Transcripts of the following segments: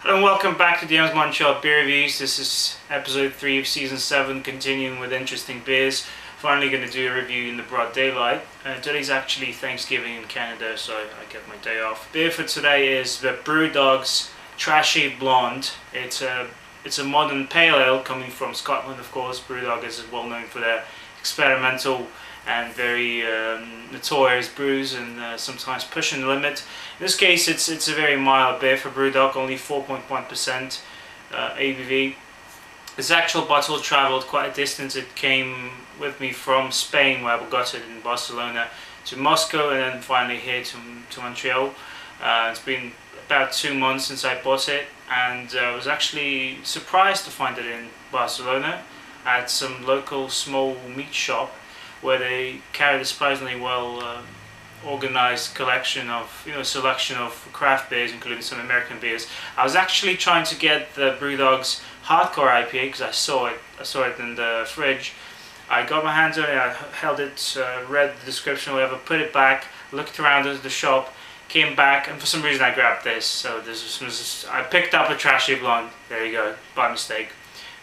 Hello and welcome back to DM's Montreal Beer Reviews. This is episode 3 of season 7, continuing with interesting beers. Finally going to do a review in the broad daylight. Today's actually Thanksgiving in Canada, so I get my day off. Beer for today is the BrewDog's Trashy Blonde. It's a modern pale ale coming from Scotland, of course. BrewDog is well known for their experimental and very notorious brews, and sometimes pushing the limit. In this case, it's a very mild beer for BrewDog, only 4.1% ABV. This actual bottle travelled quite a distance. It came with me from Spain, where I got it in Barcelona, to Moscow, and then finally here to Montreal. It's been about 2 months since I bought it, and I was actually surprised to find it in Barcelona at some local small meat shop, where they carry a surprisingly well organized collection of, selection of craft beers, including some American beers. I was actually trying to get the BrewDog's Hardcore IPA because I saw it in the fridge. I got my hands on it, I held it, read the description, whatever, put it back, looked around at the shop, came back, and for some reason I grabbed this. So I picked up a Trashy Blonde. There you go, by mistake.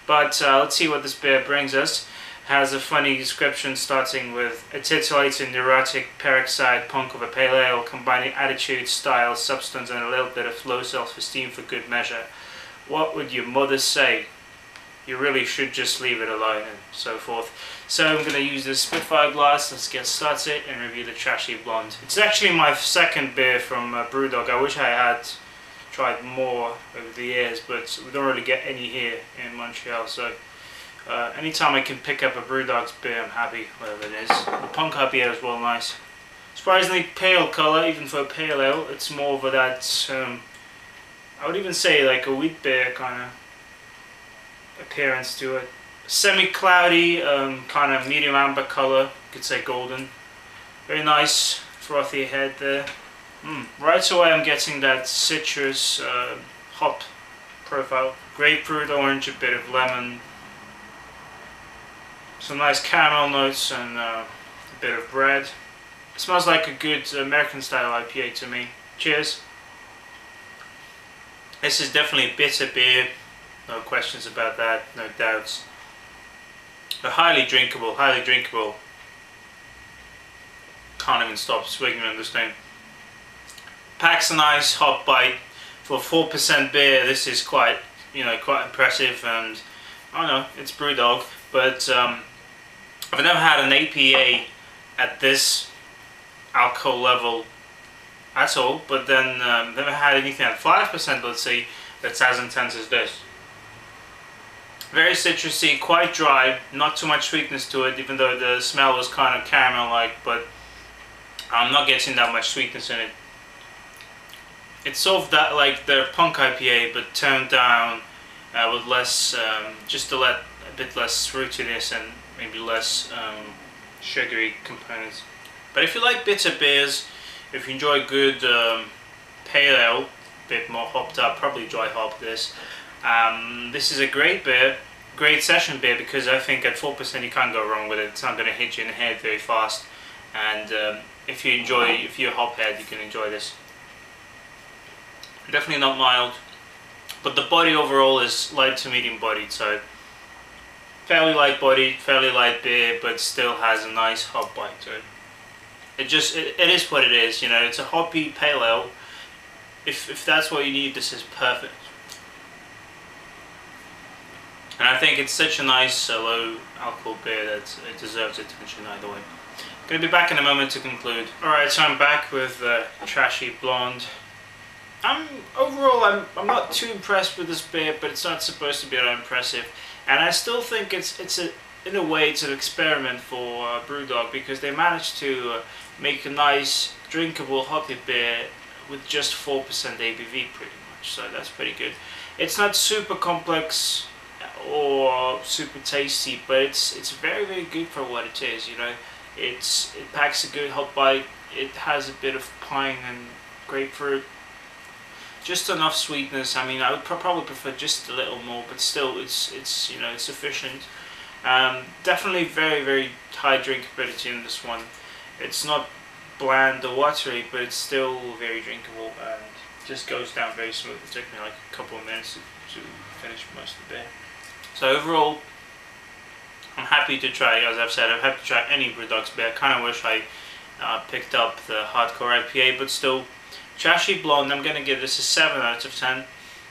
But let's see what this beer brings us. Has a funny description starting with a titillating, neurotic, peroxide punk of a pale ale, combining attitude, style, substance, and a little bit of low self-esteem for good measure. What would your mother say? You really should just leave it alone, and so forth. So I'm going to use this Spitfire glass. Let's get started and review the Trashy Blonde. It's actually my second beer from BrewDog. I wish I had tried more over the years, but we don't really get any here in Montreal, so anytime I can pick up a BrewDog's beer, I'm happy, whatever it is. The punk IPA is well nice. Surprisingly pale colour, even for a pale ale. It's more of that, I would even say like a wheat beer kind of appearance to it. Semi-cloudy, kind of medium amber colour, you could say golden. Very nice, frothy head there. Right away I'm getting that citrus hop profile. Grapefruit, orange, a bit of lemon. Some nice caramel notes and a bit of bread. It smells like a good American style IPA to me. Cheers. This is definitely a bitter beer. No questions about that, no doubts. But highly drinkable, highly drinkable. Can't even stop swigging on this thing. Packs a nice hot bite. For 4% beer, this is quite impressive, and I don't know, it's BrewDog, but I've never had an APA at this alcohol level at all, but then never had anything at 5%, let's say, that's as intense as this. Very citrusy, quite dry, not too much sweetness to it, even though the smell was kind of caramel-like, but I'm not getting that much sweetness in it. It's sort of that like the punk IPA, but toned down with less, just a bit less fruitiness and maybe less sugary components. But if you like bitter beers, if you enjoy good pale ale, a bit more hopped up, probably dry hop this. This is a great beer, great session beer, because I think at 4% you can't go wrong with it. It's not going to hit you in the head very fast, and if you're a hop head, you can enjoy this. Definitely not mild, but the body overall is light to medium bodied, so fairly light bodied, fairly light beer, but still has a nice hop bite to it. It is what it is, it's a hoppy pale ale. If that's what you need, this is perfect. And I think it's such a nice low alcohol beer that it deserves attention either way. Gonna be back in a moment to conclude. Alright, so I'm back with Trashy Blonde. Overall, I'm not too impressed with this beer, but it's not supposed to be that impressive. And I still think in a way it's an experiment for BrewDog, because they managed to make a nice drinkable hoppy beer with just 4% ABV pretty much, so that's pretty good. It's not super complex or super tasty, but it's very, very good for what it is. It packs a good hot bite. It has a bit of pine and grapefruit, just enough sweetness. I mean, I would probably prefer just a little more, but still it's sufficient. Definitely very, very high drinkability in this one. It's not bland or watery, but it's still very drinkable, and Just goes down very smooth. It took me like a couple of minutes to finish most of the beer. So overall, I'm happy to try, as I've said, I'm happy to try any BrewDog's beer. I kind of wish I picked up the hardcore IPA, but still, Trashy Blonde, I'm going to give this a 7 out of 10.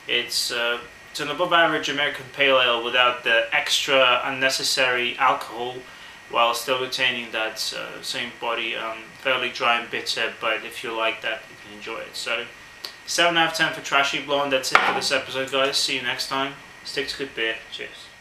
It's an above average American Pale Ale without the extra unnecessary alcohol, while still retaining that same body, fairly dry and bitter, but if you like that, you can enjoy it. So 7 out of 10 for Trashy Blonde. That's it for this episode, guys. See you next time. Stick to good beer. Cheers.